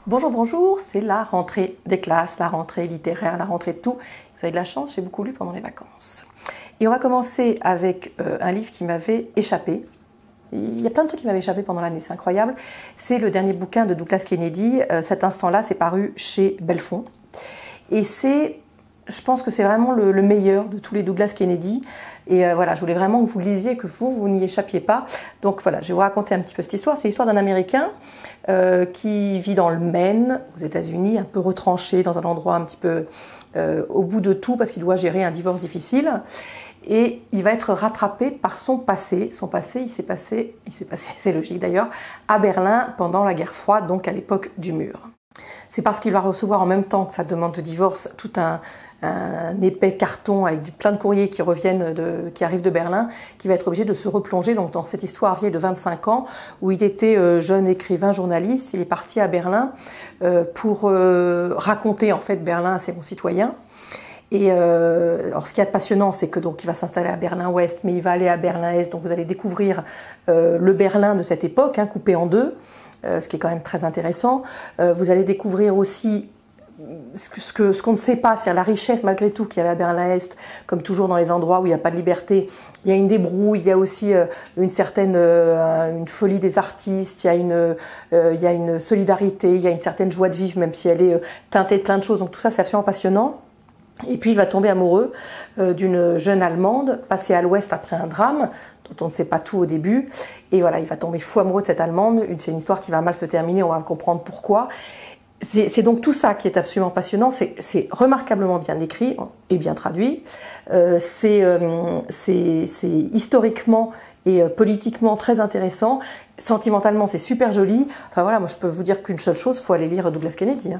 Bonjour, bonjour, c'est la rentrée des classes, la rentrée littéraire, la rentrée de tout. Vous avez de la chance, j'ai beaucoup lu pendant les vacances. Et on va commencer avec un livre qui m'avait échappé. Il y a plein de trucs qui m'avaient échappé pendant l'année, c'est incroyable. C'est le dernier bouquin de Douglas Kennedy. Cet instant-là, c'est paru chez Belfond. Et je pense que c'est vraiment le meilleur de tous les Douglas Kennedy. Et voilà, je voulais vraiment que vous lisiez, que vous n'y échappiez pas. Donc voilà, je vais vous raconter un petit peu cette histoire. C'est l'histoire d'un Américain qui vit dans le Maine, aux États-Unis, un peu retranché dans un endroit un petit peu au bout de tout parce qu'il doit gérer un divorce difficile. Et il va être rattrapé par son passé. Son passé, il s'est passé, c'est logique d'ailleurs, à Berlin pendant la guerre froide, donc à l'époque du mur. C'est parce qu'il va recevoir en même temps que sa demande de divorce tout un épais carton avec plein de courriers qui arrivent de Berlin, qui va être obligé de se replonger donc, dans cette histoire vieille de 25 ans où il était jeune écrivain, journaliste. Il est parti à Berlin pour raconter en fait Berlin à ses concitoyens. Et alors ce qui est passionnant, c'est que donc il va s'installer à Berlin-Ouest, mais il va aller à Berlin-Est, donc vous allez découvrir le Berlin de cette époque, coupé en deux, ce qui est quand même très intéressant. Vous allez découvrir aussi ce qu'on ne sait pas, c'est-à-dire la richesse malgré tout qu'il y avait à Berlin-Est, comme toujours dans les endroits où il n'y a pas de liberté. Il y a une débrouille, il y a aussi une folie des artistes, il y a une solidarité, il y a une certaine joie de vivre, même si elle est teintée de plein de choses. Donc tout ça, c'est absolument passionnant. Et puis il va tomber amoureux d'une jeune Allemande, passée à l'Ouest après un drame, dont on ne sait pas tout au début. Et voilà, il va tomber fou amoureux de cette Allemande. C'est une histoire qui va mal se terminer, on va comprendre pourquoi. C'est donc tout ça qui est absolument passionnant, c'est remarquablement bien écrit et bien traduit, c'est historiquement et politiquement très intéressant, sentimentalement c'est super joli. Enfin voilà, moi je peux vous dire qu'une seule chose, il faut aller lire Douglas Kennedy.